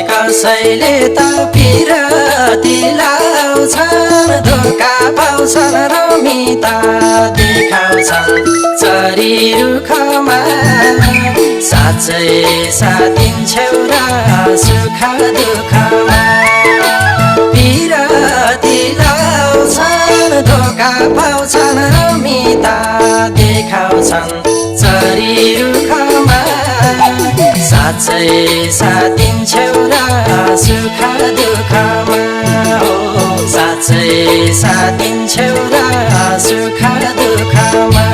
कसैले त पिरती लाउँछन् धोका पाउँछन् रमिता देखाउँछन् चरी रुखमा साँच्चै साथ दिन्छौ र सुख दुःखमा पिरती लाउँछन् धोका पाउँछन् रमिता देखाउँछन् चरी रुखमा साँच्चै साथ दिन्छौ र सुख दुःखमा हो साँच्चै साथ दिन्छौ र सुख दुःखमा